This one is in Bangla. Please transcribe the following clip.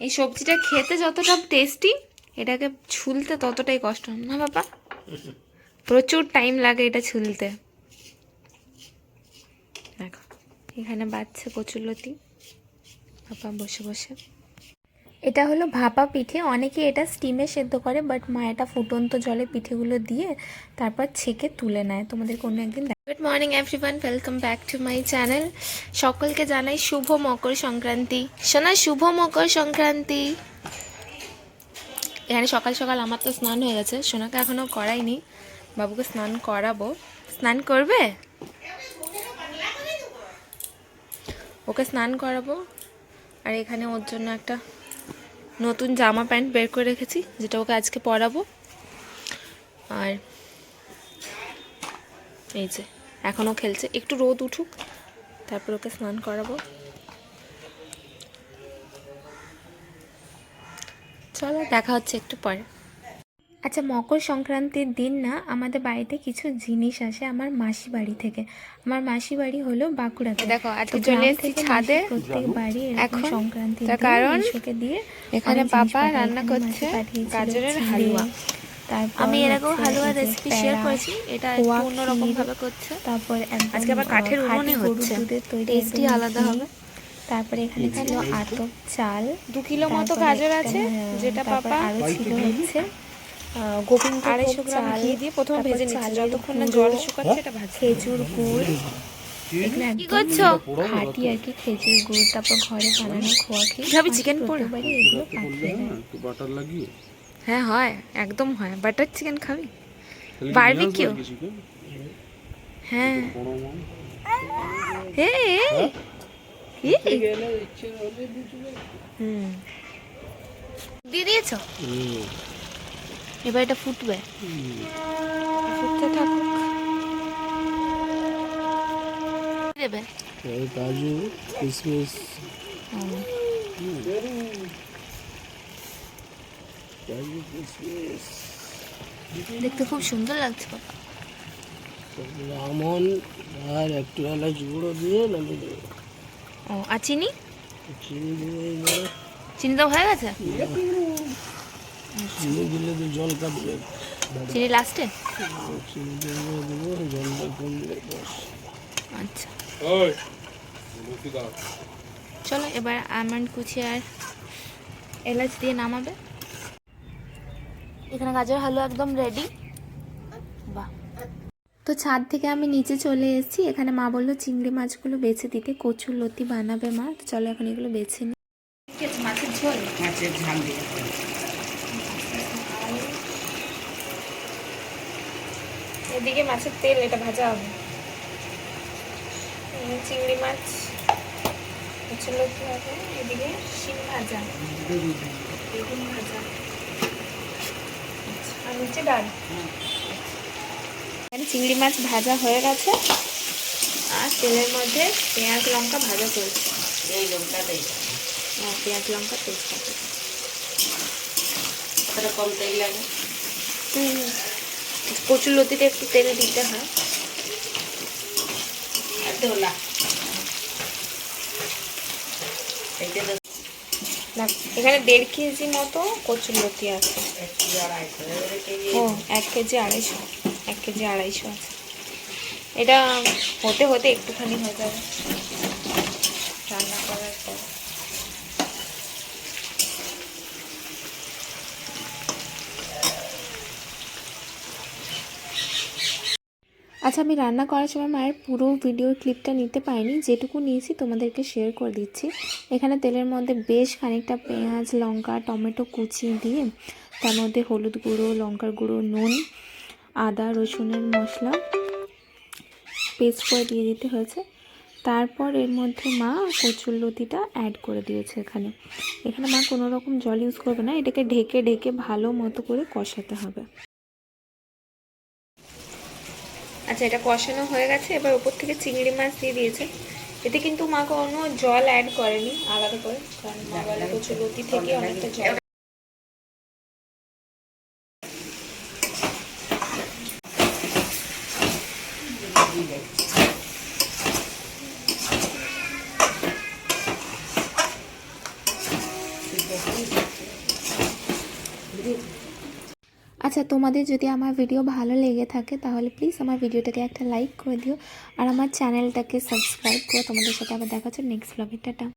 এই সবজিটা খেতে যতটা টেস্টি, এটাকে ছুলতে ততটাই কষ্ট না বাবা? প্রচুর টাইম লাগে এটা ছুলতে। দেখো এখানে বাচ্চা কচুরলতি বাবা বসে বসে। এটা হলো ভাপা পিঠে। অনেকে এটা স্টিমে সেদ্ধ করে, বাট মা এটা ফুটন্ত জলে পিঠেগুলো দিয়ে তারপর ছেঁকে তুলে নেয়। তোমাদের কোনো একদিন। Good morning everyone, welcome back to my channel. সকলকে জানাই শুভ মকর সংক্রান্তি। শোনা, শুভ মকর সংক্রান্তি। এখানে সকাল সকাল আমার তো স্নান হয়ে গেছে, সোনাকে এখনও করাইনি, বাবুকে স্নান করাবো। স্নান করবে? ওকে স্নান করাবো। আর এখানে ওর জন্য একটা নতুন জামা প্যান্ট বের করে রেখেছি, যেটা ওকে আজকে পরাবো। আর এই যে এখনও খেলছে, একটু রোদ উঠুক তারপর ওকে স্নান করাবো। চলো দেখা হচ্ছে একটু পরে। আচ্ছা, মকর সংক্রান্তির দিন না আমাদের বাড়িতে কিছু জিনিস আসে আমার মাসি বাড়ি থেকে। আমার মাসি বাড়ি হলো বাঁকুড়াতে। দেখো আজকে চলে এসেছি ছাদে। প্রত্যেক বাড়ি এখন সংক্রান্তির কারণ দিয়ে এখানে পাপা রান্না করছে গাজরের হালুয়া। আমি এর আগেও হালুয়া রেসিপি শেয়ার করেছি, এটা একটু অন্যরকম ভাবে করছে। তারপর আজকে আবার কাঠের উনুনে হচ্ছে, টেস্টি আলাদা হবে। তারপরে এখানে ছিল আতপ চাল, 2 কিলো মতো গাজর আছে, যেটা পাপা আরও ছিল হচ্ছে গোবিন্দ 250 গ্রাম ঘি দিয়ে প্রথমে ভেজে নিচ্ছি, যতক্ষণ না জল শুকাচ্ছে এটা ভাজছি। খেজুর গুড়, কি করছো? খাঁটি আর কি খেজুর গুড়, তারপর ঘরে বানানো খোয়া ক্ষীর। ভাবি চিকেন পোড়া এগুলো বাটার লাগিয়ে। হ্যাঁ হয়, একদম হয়। বাটার চিকেন খাবি? বারবিকিউ। হ্যাঁ দিয়ে দিয়েছ? এবার এটা ফুটবে, ফুটতে থাকুক। দেবে কাজু কিশমিশ। দেখতে খুব সুন্দর লাগছে বাবা। আমন আর একটু এলাচ গুঁড়ো দিয়ে নামিয়ে দেবে। ও আর চিনি? চিনি দিয়ে চিনি তো হয়ে গেছে। চিনি দিলে তো জল কাটবে। চিনি লাস্টে? চিনি দিয়ে দেবো, জলটা কমলে ব্যাস। আচ্ছা চলো এবার আমন্ড কুচি আর এলাচ দিয়ে নামাবে। এখানে গাজর হালুয়া একদম রেডি। বাহ। তো ছাদ থেকে আমি নিচে চলে এসেছি। এখানে মা বললো চিংড়ি মাছগুলো বেছে দিতে, কচুর লতি বানাবে মা। তো চলো এখন এগুলো বেছে নিই। মাছের ঝোল, মাছের ঝাল দিয়ে এদিকে মাছের তেল, এটা ভাজা হবে। চিংড়ি মাছ কচুর লতি হবে, এদিকে শিম ভাজা, বেগুন ভাজা আর নিচে ডাল। এখানে চিংড়ি মাছ ভাজা হয়ে গেছে আর তেলের মধ্যে পেঁয়াজ লঙ্কা ভাজা চলছে। এই লঙ্কা দেই। হ্যাঁ পেঁয়াজ লঙ্কা তেজপাতা। কম তেল লাগে। কচুর লতিতে একটু তেল দিতে হয়। এখানে 1.5 কেজি মতো কচুর লতি আছে। ও 1 কেজি 250, 1 কেজি 250 আছে। এটা হতে হতে একটুখানি হয়ে যাবে রান্না করার পর। আচ্ছা, আমি রান্না করার সময় মায়ের পুরো ভিডিওর ক্লিপটা নিতে পারিনি, যেটুকু নিয়েছি তোমাদেরকে শেয়ার করে দিচ্ছি। এখানে তেলের মধ্যে বেশ খানিকটা পেঁয়াজ লঙ্কা টমেটো কুচি দিয়ে, তার মধ্যে হলুদ গুঁড়ো লঙ্কার গুঁড়ো নুন আদা রসুনের মশলা পেস্ট করে দিয়ে দিতে হয়েছে। তারপর এর মধ্যে মা কচুর লতিটা অ্যাড করে দিয়েছে। এখানে মা কোনো রকম জল ইউজ করবে না, এটাকে ঢেকে ঢেকে ভালো মতো করে কষাতে হবে। আচ্ছা, এটা কষানো হয়ে গেছে। এবার উপর থেকে চিংড়ি মাছ দিয়ে দিয়েছে। এতে কিন্তু মা কোনো জল অ্যাড করেনি আলাদা করে, কারণ মা বলে কচুর লতি থেকে অনেকটা জল। আচ্ছা, তোমাদের যদি আমার ভিডিও ভালো লেগে থাকে তাহলে প্লিজ আমার ভিডিওটাকে একটা লাইক করে দিও আর আমার চ্যানেলটাকে সাবস্ক্রাইব করো। তোমাদের সাথে আবার দেখা হচ্ছে নেক্সট ব্লগে। টাটা।